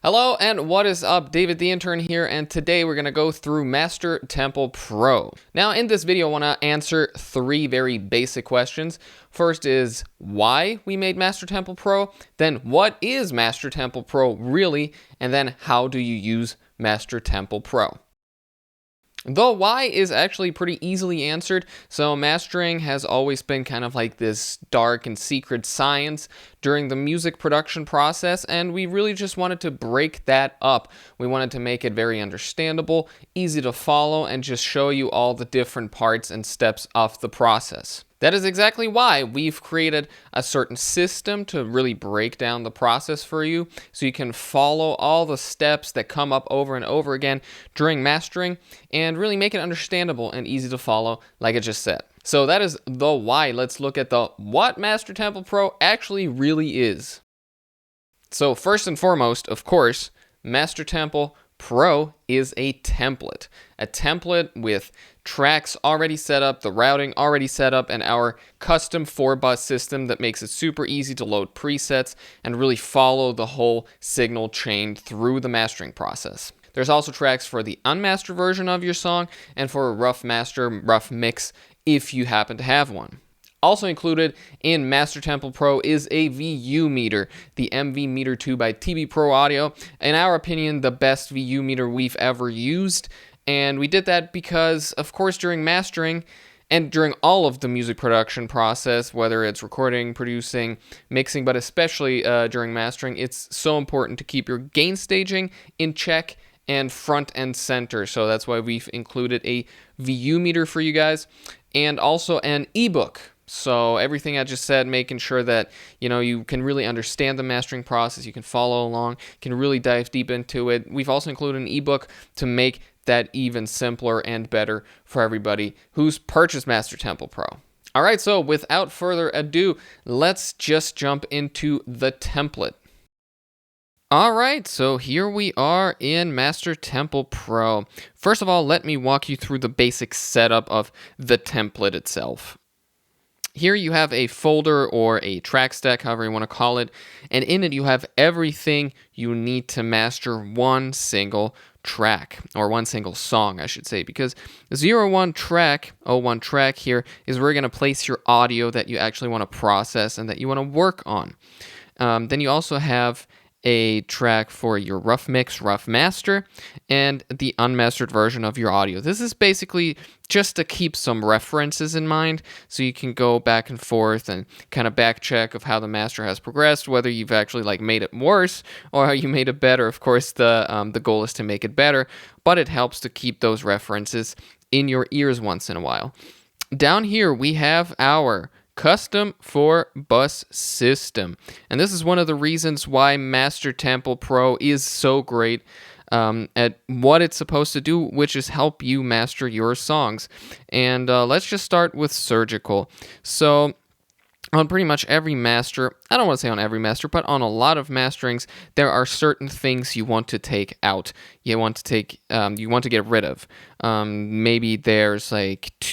Hello and what is up? David the Intern here, and today we're going to go through Master Temple Pro. Now in this video I want to answer three very basic questions. First is why we made Master Temple Pro, then what is Master Temple Pro really, and then how do you use Master Temple Pro. The why is actually pretty easily answered. So mastering has always been kind of like this dark and secret science during the music production process, and we really just wanted to break that up. We wanted to make it very understandable, easy to follow, and just show you all the different parts and steps of the process. That is exactly why we've created a certain system to really break down the process for you so you can follow all the steps that come up over and over again during mastering and really make it understandable and easy to follow, like I just said. So that is the why. Let's look at the what Master Temple Pro actually really is. So first and foremost, of course, Master Temple Pro is a template with tracks already set up, the routing already set up, and our custom 4-bus system that makes it super easy to load presets and really follow the whole signal chain through the mastering process. There's also tracks for the unmastered version of your song and for a rough master, rough mix if you happen to have one. Also included in Master Temple Pro is a VU meter, the MV Meter 2 by TB Pro Audio. In our opinion, the best VU meter we've ever used. And we did that because, of course, during mastering and during all of the music production process, whether it's recording, producing, mixing, but especially during mastering, it's so important to keep your gain staging in check and front and center. So that's why we've included a VU meter for you guys, and also an eBook. So everything I just said, making sure that, you can really understand the mastering process, you can follow along, can really dive deep into it. We've also included an ebook to make that even simpler and better for everybody who's purchased Master Temple Pro. All right, so without further ado, let's just jump into the template. All right, so here we are in Master Temple Pro. First of all, let me walk you through the basic setup of the template itself. Here you have a folder or a track stack, however you want to call it, and in it you have everything you need to master one single track, or one single song, I should say, because 01 track here is where you're going to place your audio that you actually want to process and that you want to work on. Then you also have a track for your rough mix, rough master, and the unmastered version of your audio. This is basically just to keep some references in mind so you can go back and forth and kind of back check of how the master has progressed, whether you've actually made it worse or how you made it better. Of course, the goal is to make it better, but it helps to keep those references in your ears once in a while. Down here we have our custom 4-bus system, and this is one of the reasons why Master Temple Pro is so great at what it's supposed to do, which is help you master your songs. And let's just start with Surgical. So on pretty much every master, I don't want to say on every master, but on a lot of masterings, there are certain things you want to take out. You want to get rid of. Maybe there's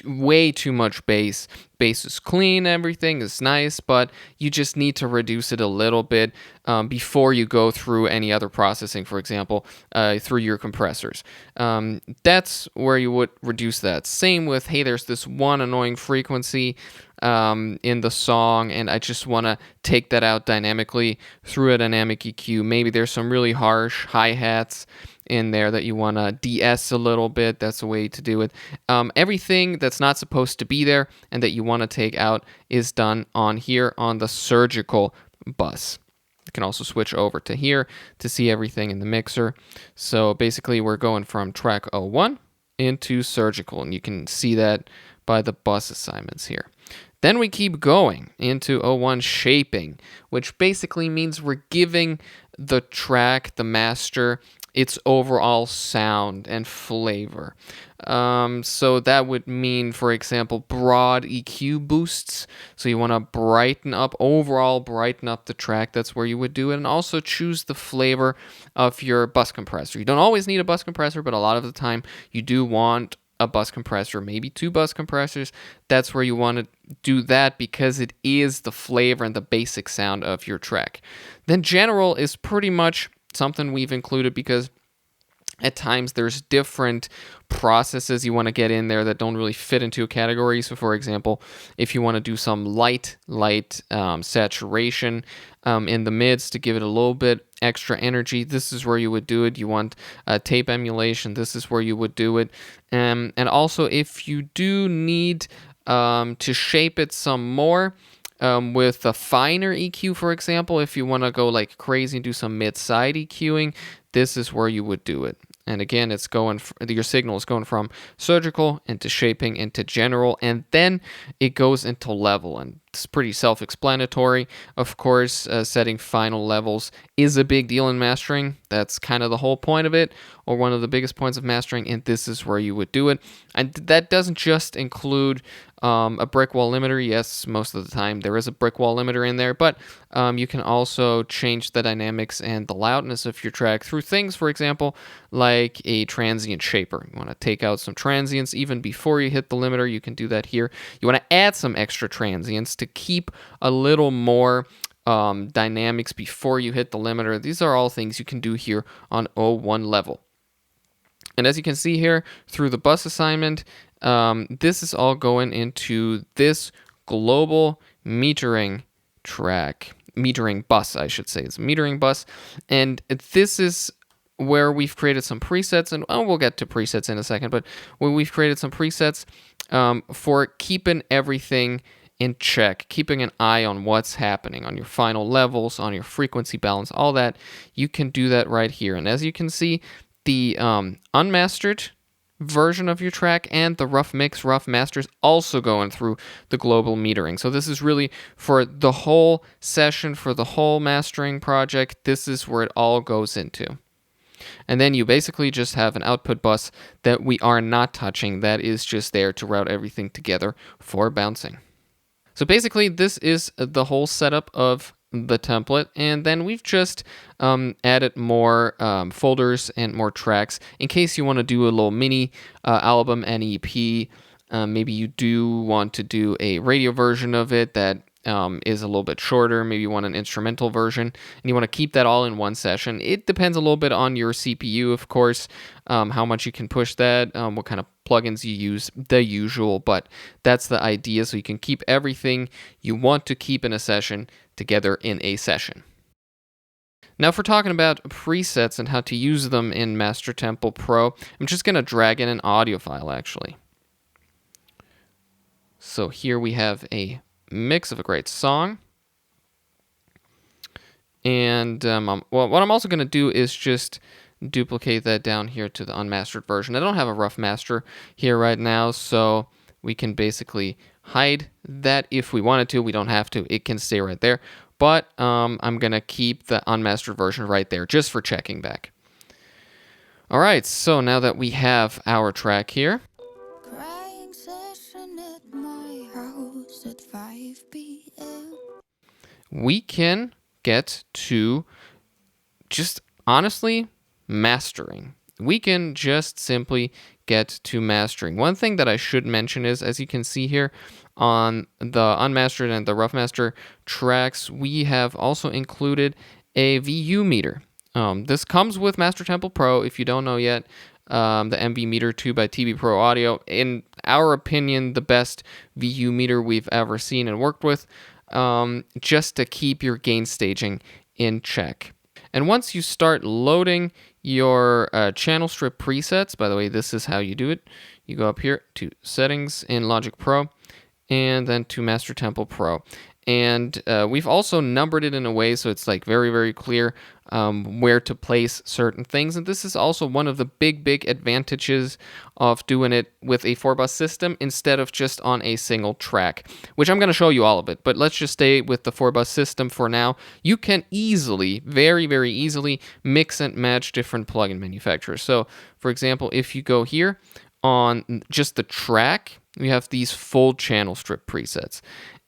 way too much bass. Bass is clean, everything is nice, but you just need to reduce it a little bit before you go through any other processing, for example, through your compressors. That's where you would reduce that. Same with, hey, there's this one annoying frequency in the song, and I just want to take that out dynamically through a dynamic EQ. Maybe there's some really harsh hi-hats in there that you want to de-ess a little bit. That's a way to do it. Everything that's not supposed to be there and that you want to take out is done on here on the Surgical bus. You can also switch over to here to see everything in the mixer. So basically we're going from track 01 into Surgical, and you can see that by the bus assignments here. Then we keep going into 01 shaping, which basically means we're giving the track, the master, its overall sound and flavor. So that would mean, for example, broad EQ boosts. So you want to overall brighten up the track. That's where you would do it. And also choose the flavor of your bus compressor. You don't always need a bus compressor, but a lot of the time you do want a bus compressor, maybe 2 bus compressors. That's where you want to do that because it is the flavor and the basic sound of your track. Then general is pretty much something we've included because at times there's different processes you want to get in there that don't really fit into a category. So for example, if you want to do some light saturation in the mids to give it a little bit extra energy, this is where you would do it. You want tape emulation, this is where you would do it. And also if you do need to shape it some more, with a finer EQ, for example, if you want to go like crazy and do some mid-side EQing, this is where you would do it. And again, it's going your signal is going from surgical into shaping into general, and then it goes into level. And it's pretty self-explanatory. Of course, setting final levels is a big deal in mastering. That's kind of the whole point of it, or one of the biggest points of mastering, and this is where you would do it. And that doesn't just include a brick wall limiter. Yes, most of the time there is a brick wall limiter in there, but you can also change the dynamics and the loudness of your track through things, for example, like a transient shaper. You want to take out some transients even before you hit the limiter. You can do that here. You want to add some extra transients to keep a little more dynamics before you hit the limiter. These are all things you can do here on 01 level. And as you can see here through the bus assignment, this is all going into this global metering track, metering bus, I should say. It's a metering bus. And this is where we've created some presets, and we'll get to presets in a second, but when we've created some presets for keeping everything in check, keeping an eye on what's happening on your final levels, on your frequency balance, all that. You can do that right here. And as you can see, the unmastered version of your track and the rough mix, rough masters also going through the global metering. So this is really for the whole session, for the whole mastering project. This is where it all goes into. And then you basically just have an output bus that we are not touching. That is just there to route everything together for bouncing. So basically, this is the whole setup of the template, and then we've just added more folders and more tracks in case you want to do a little mini album, an EP. Maybe you do want to do a radio version of it that is a little bit shorter. Maybe you want an instrumental version, and you want to keep that all in one session. It depends a little bit on your CPU, of course, how much you can push that, what kind of plugins you use, the usual, but that's the idea, so you can keep everything you want to keep in a session together in a session. Now, if we're talking about presets and how to use them in Master Tempo Pro, I'm just going to drag in an audio file, actually. So here we have a mix of a great song. And well, what I'm also going to do is just duplicate that down here to the unmastered version. I don't have a rough master here right now, so we can basically hide that if we wanted to. We don't have to. It can stay right there. But I'm going to keep the unmastered version right there just for checking back. All right, so now that we have our track here, Crying session at my house at 5 p.m. we can get to just honestly mastering. We can just simply get to mastering. One thing that I should mention is, as you can see here on the unmastered and the rough master tracks, we have also included a VU meter. This comes with Master Tempo Pro. If you don't know yet, the MV Meter 2 by TB Pro Audio, in our opinion, the best VU meter we've ever seen and worked with, just to keep your gain staging in check. And once you start loading your channel strip presets, by the way, this is how you do it. You go up here to Settings in Logic Pro, and then to Master Tempo Pro. And we've also numbered it in a way so it's like very, very clear where to place certain things. And this is also one of the big advantages of doing it with a 4-bus system instead of just on a single track, which I'm going to show you all of it. But let's just stay with the 4-bus system for now. You can easily, very easily, mix and match different plugin manufacturers. So, for example, if you go here on just the track, we have these full channel strip presets.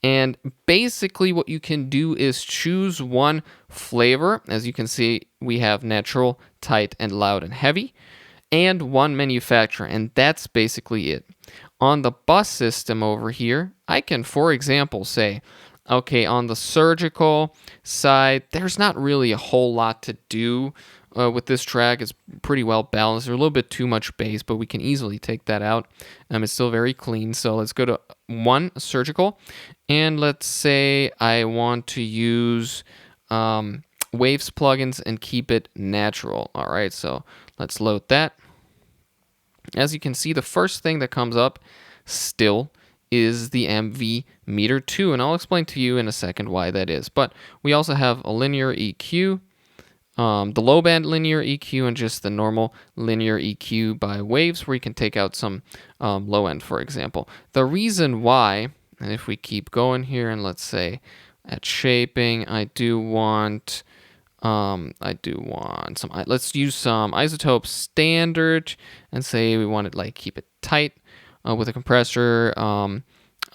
And basically what you can do is choose one flavor. As you can see, we have natural, tight, and loud and heavy, and one manufacturer, and that's basically it. On the bus system over here, I can, for example, say, Okay, on the surgical side, there's not really a whole lot to do with this track. It's pretty well balanced. There's a little bit too much bass, but we can easily take that out. It's still very clean. So let's go to 1 surgical, and let's say I want to use Waves plugins and keep it natural. All right, so let's load that. As you can see, the first thing that comes up still is the MV meter 2, and I'll explain to you in a second why that is. But we also have a linear EQ, the low band linear EQ, and just the normal linear EQ by Waves, where you can take out some low end, for example. The reason why, and if we keep going here, and let's say at shaping, I do want some, let's use some isotope standard and say we want to like keep it tight with a compressor, a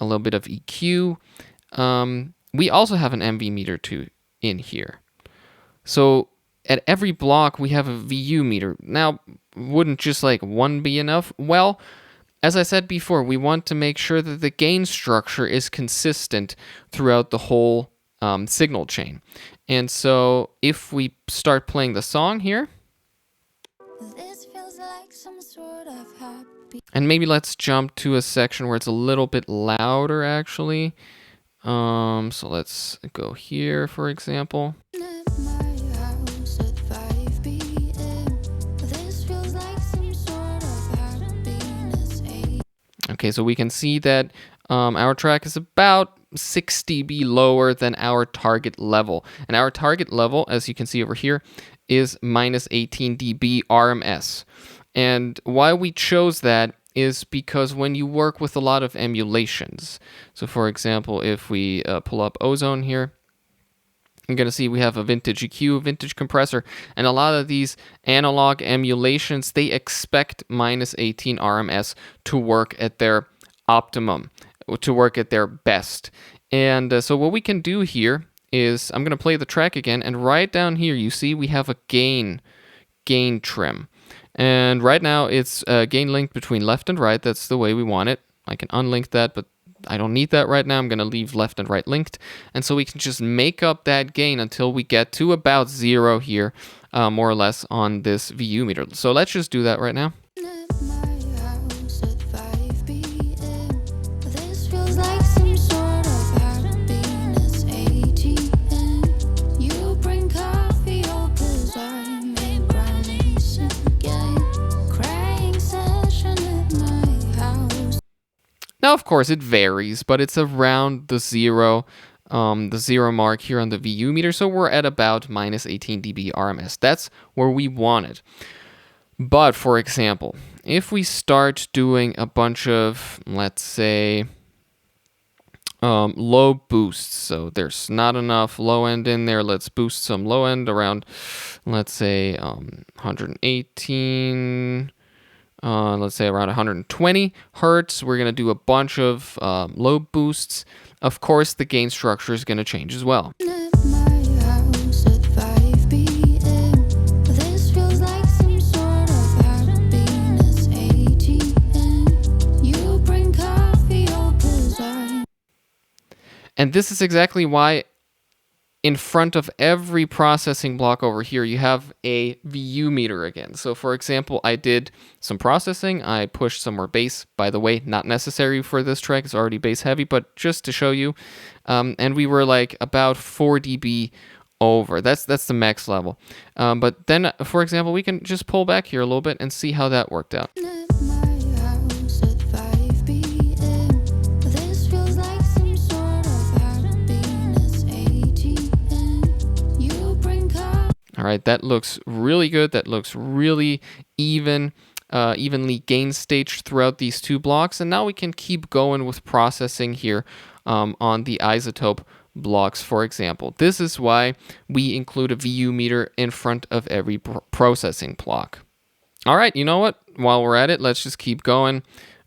little bit of EQ. We also have an MV meter 2 in here. So at every block we have a VU meter. Now, wouldn't just like 1 be enough? Well, as I said before, we want to make sure that the gain structure is consistent throughout the whole signal chain. And so if we start playing the song here, This feels like some sort of happy. and maybe let's jump to a section where it's a little bit louder actually. So let's go here, for example. At my house at 5 p.m. This feels like some sort of happiness. Okay, so we can see that our track is about 6 dB lower than our target level. And our target level, as you can see over here, is minus 18 dB RMS. And why we chose that is because when you work with a lot of emulations, so for example, if we pull up Ozone here, you're going to see we have a vintage EQ, a vintage compressor, and a lot of these analog emulations, they expect minus 18 RMS to work at their optimum, to work at their best. And so what we can do here is, I'm going to play the track again, and right down here you see we have a gain trim. And right now it's gain linked between left and right. That's the way we want it. I can unlink that, but I don't need that right now. I'm going to leave left and right linked. And so we can just make up that gain until we get to about 0 here, more or less, on this VU meter. So let's just do that right now. At my house at 5 p.m. This feels like some sort of happiness. ATM. You bring coffee, oh, 'cause I made brownies again. Crying session at my house. Now, of course, it varies, but it's around the 0 mark here on the VU meter. So we're at about minus 18 dB RMS. That's where we want it. But for example, if we start doing a bunch of, let's say, low boosts, so there's not enough low end in there, let's boost some low end around, let's say, 118, let's say around 120 hertz. We're going to do a bunch of low boosts. Of course, the gain structure is going to change as well. At my house at 5 p.m. This feels like some sort of happiness. ATM. You bring coffee, oh, 'cause I. And this is exactly why in front of every processing block over here, you have a VU meter again. So for example, I did some processing. I pushed some more bass. By the way, not necessary for this track. It's already bass heavy, but just to show you. And we were like about 4 dB over. That's the max level. But then, for example, we can just pull back here a little bit and see how that worked out. At my house at 5 p.m. This feels like some sort of happiness. ATM. You bring coffee. All right, that looks really good. That looks really evenly gain staged throughout these 2 blocks. And now we can keep going with processing here on the isotope blocks, for example. This is why we include a VU meter in front of every processing block. All right, you know what? While we're at it, let's just keep going.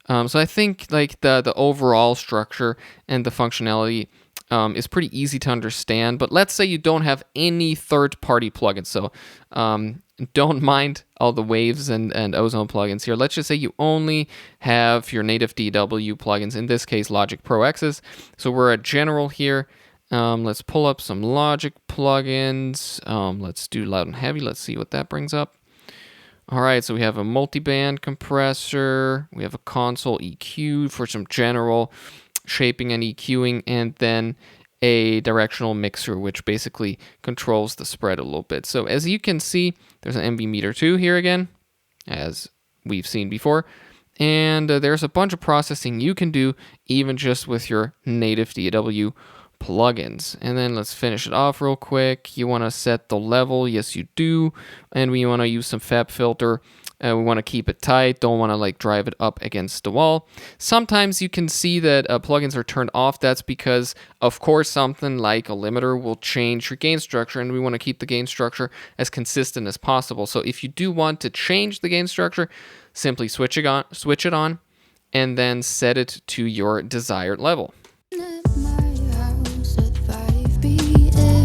So I think like the overall structure and the functionality is pretty easy to understand. But let's say you don't have any third-party plugins. So don't mind all the Waves and Ozone plugins here. Let's just say you only have your native DW plugins, in this case Logic Pro X's. So we're at General here, Let's pull up some Logic plugins. Let's do loud and heavy. Let's see what that brings up. All right, so we have a multiband compressor. We have a console EQ for some general shaping and EQing, and then a directional mixer, which basically controls the spread a little bit. So as you can see, there's an MV meter 2 here again, as we've seen before. And there's a bunch of processing you can do even just with your native DAW plugins. And then let's finish it off real quick. You want to set the level. Yes, you do. And we want to use some fab filter. We want to keep it tight. Don't want to like drive it up against the wall. Sometimes you can see that plugins are turned off. That's because, of course, something like a limiter will change your gain structure, and we want to keep the gain structure as consistent as possible. So if you do want to change the gain structure, simply switch it on, and then set it to your desired level. At my house at 5 p.m.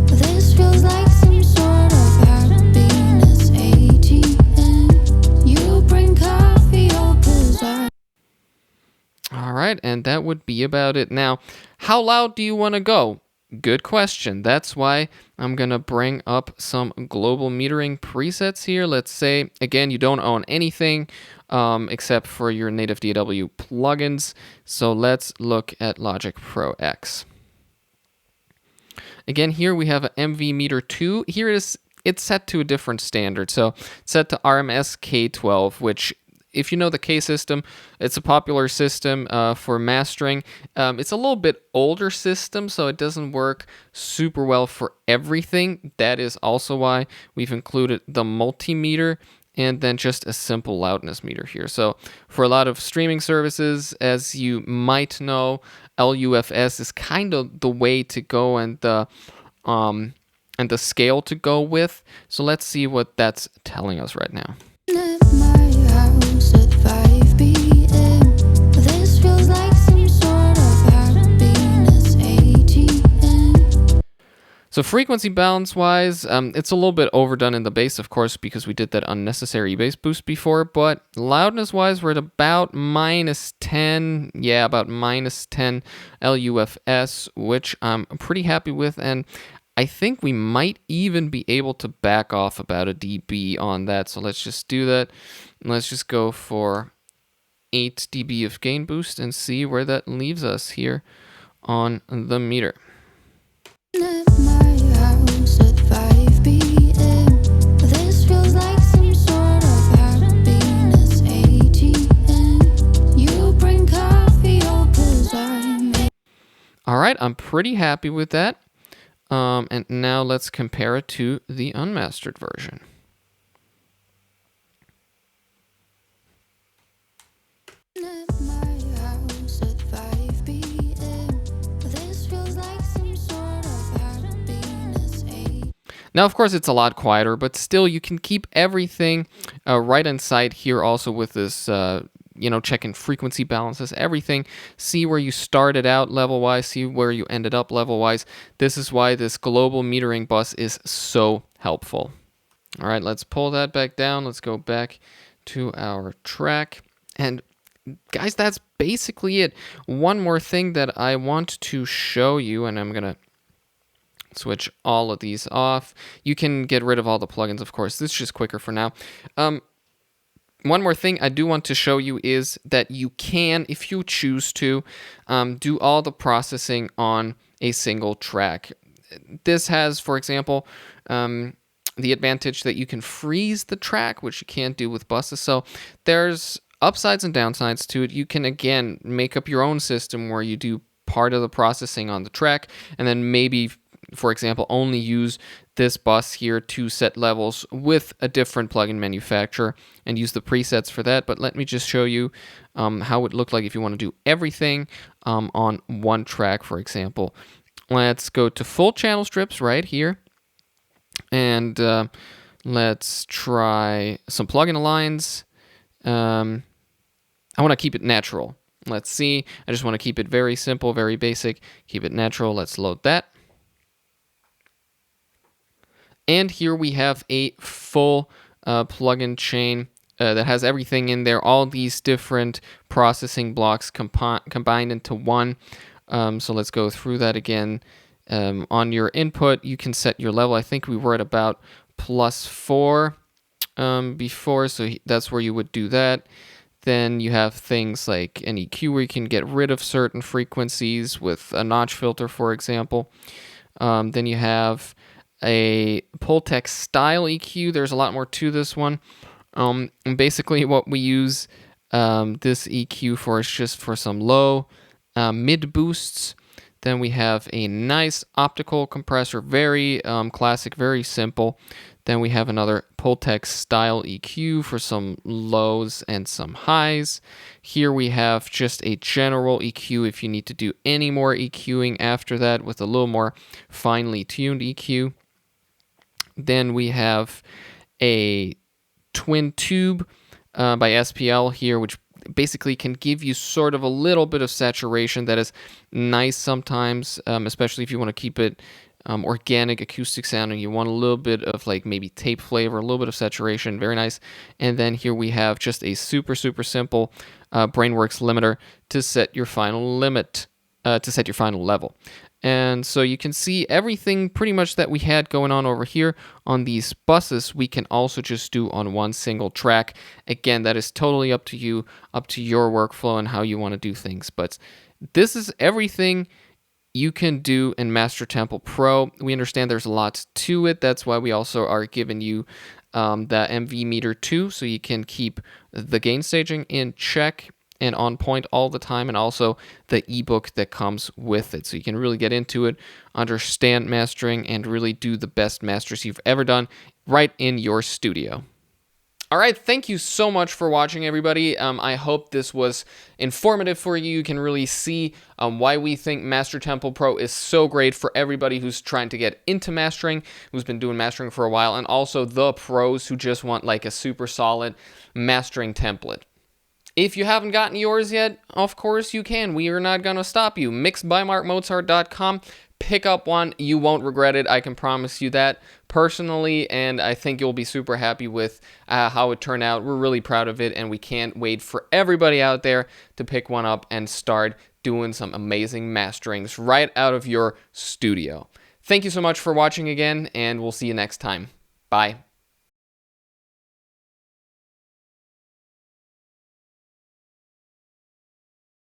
This feels like some sort of happiness ATM. You bring coffee, oh, 'cause All right, and that would be about it. Now, how loud do you want to go? Good question. That's why I'm going to bring up some global metering presets here. Let's say, again, you don't own anything except for your native DAW plugins. So let's look at Logic Pro X. Again, here we have an MV meter 2. Here it's set to a different standard. So it's set to RMS K12, which, if you know the K system, it's a popular system for mastering. It's a little bit older system, so it doesn't work super well for everything. That is also why we've included the multimeter and then just a simple loudness meter here. So for a lot of streaming services, as you might know, LUFS is kind of the way to go and the scale to go with. So let's see what that's telling us right now. at my house at 5 p.m. This feels like some sort of happiness ATM. So frequency balance wise, it's a little bit overdone in the bass, of course, because we did that unnecessary bass boost before, but loudness wise, we're at about -10, yeah, about -10 LUFS, which I'm pretty happy with, and I think we might even be able to back off about a dB on that. So let's just do that. Let's just go for 8 dB of gain boost and see where that leaves us here on the meter. At my house at 5 p.m. This feels like some sort of happiness ATM. You bring coffee, oh, 'cause I'm All right, I'm pretty happy with that. And now let's compare it to the unmastered version. at my house at 5 p.m. This feels like some sort of happiness ATM. Now, of course, it's a lot quieter, but still you can keep everything right inside here also with this, checking frequency balances, everything. See where you started out level-wise, see where you ended up level-wise. This is why this global metering bus is so helpful. All right, let's pull that back down. Let's go back to our track. And guys, that's basically it. One more thing that I want to show you, and I'm going to switch all of these off. You can get rid of all the plugins, of course. This is just quicker for now. One more thing I do want to show you is that you can, if you choose to, do all the processing on a single track. This has, for example, the advantage that you can freeze the track, which you can't do with buses. So there's upsides and downsides to it. You can, again, make up your own system where you do part of the processing on the track and then maybe, for example, only use this bus here to set levels with a different plugin manufacturer and use the presets for that. But let me just show you how it would look like if you want to do everything on one track, for example. Let's go to full channel strips right here. And let's try some plugin aligns. I want to keep it natural. Let's see. I just want to keep it very simple, very basic. Keep it natural. Let's load that. And here we have a full plugin chain that has everything in there, all these different processing blocks combined into one. So let's go through that again. On your input, you can set your level. I think we were at about +4 before, so that's where you would do that. Then you have things like an EQ where you can get rid of certain frequencies with a notch filter, for example. Then you have a Pultec style EQ. There's a lot more to this one. And basically what we use this EQ for is just for some low mid boosts. Then we have a nice optical compressor, very classic, very simple. Then we have another Pultec style EQ for some lows and some highs. Here we have just a general EQ if you need to do any more EQing after that with a little more finely tuned EQ. Then we have a twin tube by SPL here, which basically can give you sort of a little bit of saturation that is nice sometimes, especially if you want to keep it organic acoustic sound and you want a little bit of like maybe tape flavor, a little bit of saturation, very nice. And then here we have just a super simple Brainworks limiter to set your final limit, to set your final level. And so you can see everything pretty much that we had going on over here on these buses, we can also just do on one single track. Again, that is totally up to you, up to your workflow and how you want to do things. But this is everything you can do in Master Tempo Pro. We understand there's a lot to it. That's why we also are giving you the MV meter too, so you can keep the gain staging in check and on point all the time, and also the ebook that comes with it. So you can really get into it, understand mastering, and really do the best masters you've ever done right in your studio. All right, thank you so much for watching, everybody. I hope this was informative for you. You can really see why we think Master Tempo Pro is so great for everybody who's trying to get into mastering, who's been doing mastering for a while, and also the pros who just want like a super solid mastering template. If you haven't gotten yours yet, of course you can. We are not going to stop you. Mixedbymarkmozart.com. Pick up one. You won't regret it. I can promise you that personally, and I think you'll be super happy with how it turned out. We're really proud of it, and we can't wait for everybody out there to pick one up and start doing some amazing masterings right out of your studio. Thank you so much for watching again, and we'll see you next time. Bye.